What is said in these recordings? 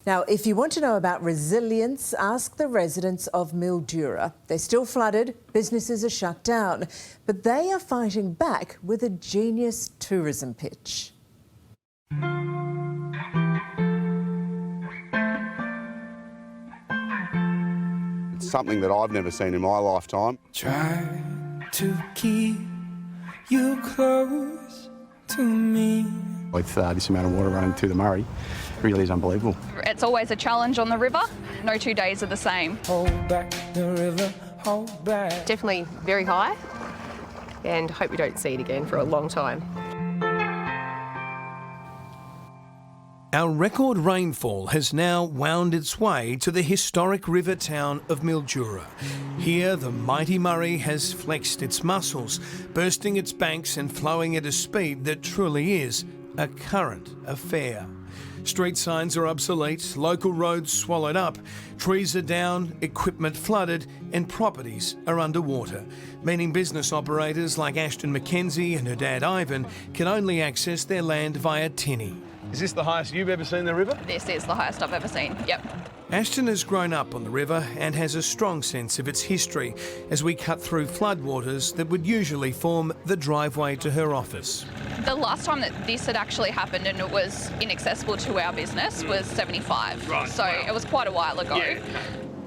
Now, if you want to know about resilience, ask the residents of Mildura. They're still flooded, businesses are shut down, but they are fighting back with a genius tourism pitch. It's something that I've never seen in my lifetime. Try to keep you close to me. With this amount of water running through the Murray, it really is unbelievable. It's always a challenge on the river. No 2 days are the same. Hold back the river, hold back. Definitely very high, and hope we don't see it again for a long time. Our record rainfall has now wound its way to the historic river town of Mildura. Here, the mighty Murray has flexed its muscles, bursting its banks and flowing at a speed that truly is a current affair. Street signs are obsolete, local roads swallowed up, trees are down, equipment flooded, and properties are underwater, meaning business operators like Ashton McKenzie and her dad Ivan can only access their land via tinny. Is this the highest you've ever seen the river? This is the highest I've ever seen, yep. Ashton has grown up on the river and has a strong sense of its history as we cut through floodwaters that would usually form the driveway to her office. The last time that this had actually happened and it was inaccessible to our business was 75. Right, so wow. It was quite a while ago. Yeah.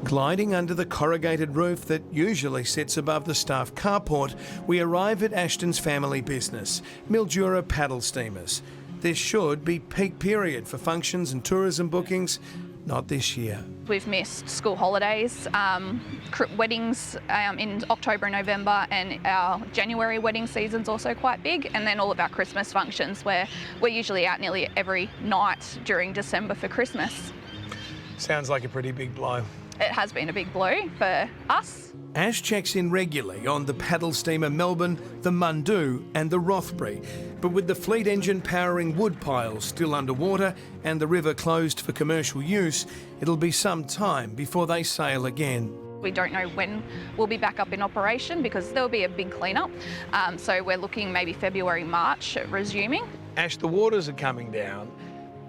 Gliding under the corrugated roof that usually sits above the staff carport, we arrive at Ashton's family business, Mildura Paddle Steamers. This should be peak period for functions and tourism bookings. Not this year. We've missed school holidays, weddings in October and November, and our January wedding season's also quite big, and then all of our Christmas functions where we're usually out nearly every night during December for Christmas. Sounds like a pretty big blow. It has been a big blow for us. Ash checks in regularly on the paddle steamer Melbourne, the Mundu and the Rothbury, but with the fleet engine powering wood piles still underwater and the river closed for commercial use, it'll be some time before they sail again. We don't know when we'll be back up in operation because there'll be a big clean-up. So we're looking maybe February, March at resuming. Ash, the waters are coming down,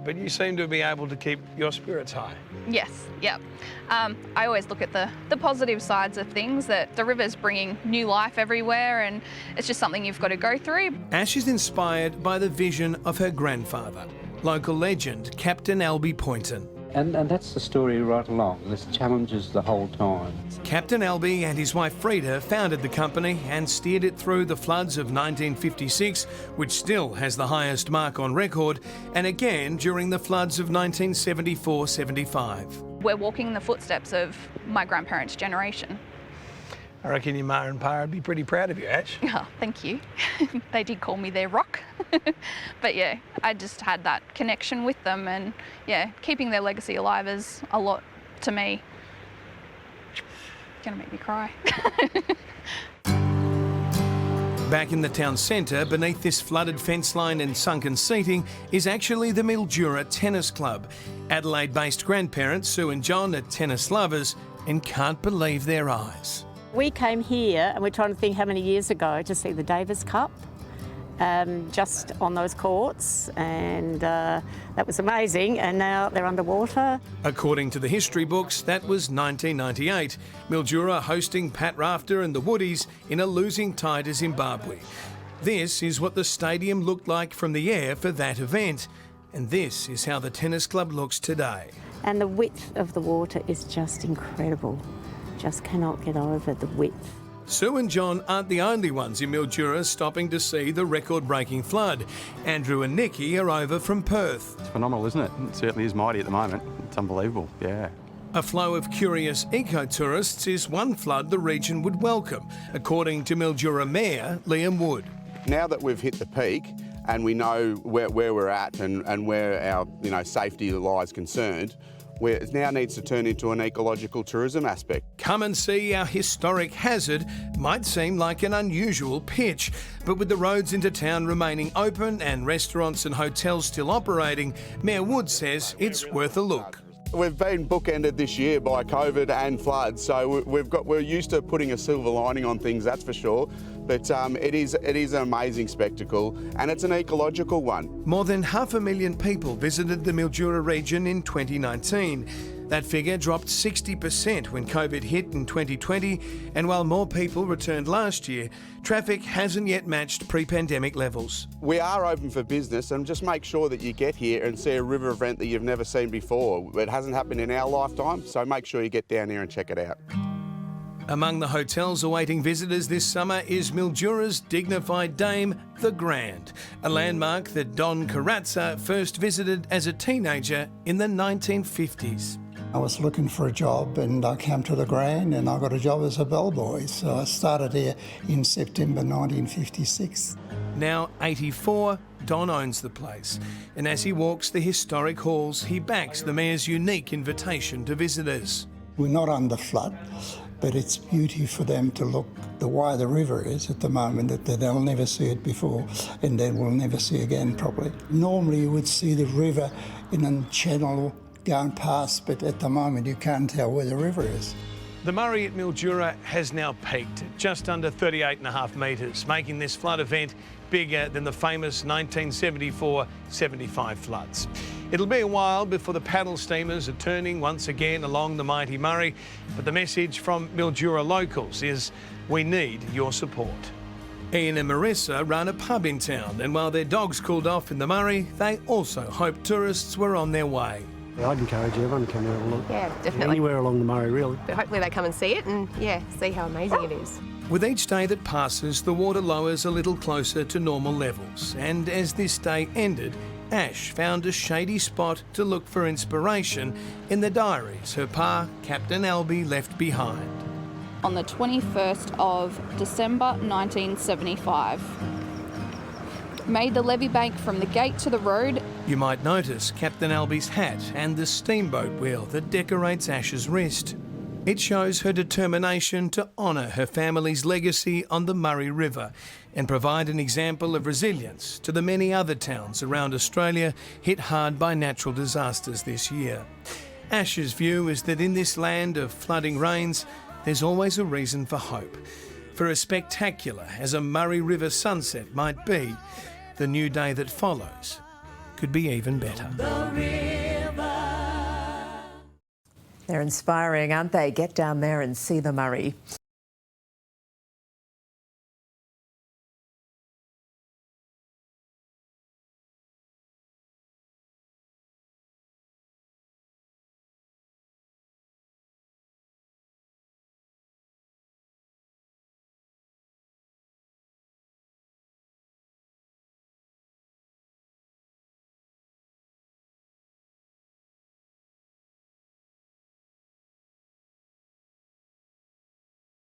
but you seem to be able to keep your spirits high. Yes, yep. I always look at the positive sides of things, that the river's bringing new life everywhere and it's just something you've got to go through. Ash is inspired by the vision of her grandfather, local legend Captain Albie Poynton. And that's the story right along. There's challenges the whole time. Captain Albie and his wife Frida founded the company and steered it through the floods of 1956, which still has the highest mark on record, and again during the floods of 1974-75. We're walking in the footsteps of my grandparents' generation. I reckon your ma and pa would be pretty proud of you, Ash. Oh, thank you. They did call me their rock. But yeah, I just had that connection with them, and yeah, keeping their legacy alive is a lot to me. It's gonna make me cry. Back in the town centre, beneath this flooded fence line and sunken seating, is actually the Mildura Tennis Club. Adelaide-based grandparents Sue and John are tennis lovers and can't believe their eyes. We came here, and we're trying to think how many years ago, to see the Davis Cup, just on those courts, and that was amazing, and now they're underwater. According to the history books, that was 1998, Mildura hosting Pat Rafter and the Woodies in a losing tie to Zimbabwe. This is what the stadium looked like from the air for that event, and this is how the tennis club looks today. And the width of the water is just incredible. Just cannot get over the width. Sue and John aren't the only ones in Mildura stopping to see the record-breaking flood. Andrew and Nikki are over from Perth. It's phenomenal, isn't it? It certainly is mighty at the moment. It's unbelievable, yeah. A flow of curious eco-tourists is one flood the region would welcome, according to Mildura Mayor Liam Wood. Now that we've hit the peak and we know where we're at and where our safety lies concerned, it now needs to turn into an ecological tourism aspect. Come and see our historic hazard might seem like an unusual pitch, but with the roads into town remaining open and restaurants and hotels still operating, Mayor Wood says it's worth a look. We've been bookended this year by COVID and floods, so we're used to putting a silver lining on things, that's for sure. but it is an amazing spectacle, and it's an ecological one. More than 500,000 people visited the Mildura region in 2019. That figure dropped 60% when COVID hit in 2020, and while more people returned last year, traffic hasn't yet matched pre-pandemic levels. We are open for business, and just make sure that you get here and see a river event that you've never seen before. It hasn't happened in our lifetime, so make sure you get down here and check it out. Among the hotels awaiting visitors this summer is Mildura's dignified dame, the Grand, a landmark that Don Carrazza first visited as a teenager in the 1950s. I was looking for a job and I came to the Grand and I got a job as a bellboy. So I started here in September 1956. Now 84, Don owns the place, and as he walks the historic halls, he backs the Mayor's unique invitation to visitors. We're not under flood, but it's beauty for them to look the way the river is at the moment, that they'll never see it before and they will never see again probably. Normally you would see the river in a channel going past, but at the moment you can't tell where the river is. The Murray at Mildura has now peaked at just under 38.5 metres, making this flood event bigger than the famous 1974-75 floods. It'll be a while before the paddle steamers are turning once again along the mighty Murray, but the message from Mildura locals is we need your support. Ian and Marissa run a pub in town, and while their dogs cooled off in the Murray, they also hope tourists were on their way. Yeah, I'd encourage everyone to come out and look. Yeah, definitely. Anywhere along the Murray, really. But hopefully they come and see it and, yeah, see how amazing it is. With each day that passes, the water lowers a little closer to normal levels. And as this day ended, Ash found a shady spot to look for inspiration in the diaries her pa, Captain Albie, left behind. On the 21st of December 1975. Made the levee bank from the gate to the road. You might notice Captain Albie's hat and the steamboat wheel that decorates Ash's wrist. It shows her determination to honour her family's legacy on the Murray River and provide an example of resilience to the many other towns around Australia hit hard by natural disasters this year. Ash's view is that in this land of flooding rains, there's always a reason for hope. For as spectacular as a Murray River sunset might be, the new day that follows could be even better. They're inspiring, aren't they? Get down there and see the Murray.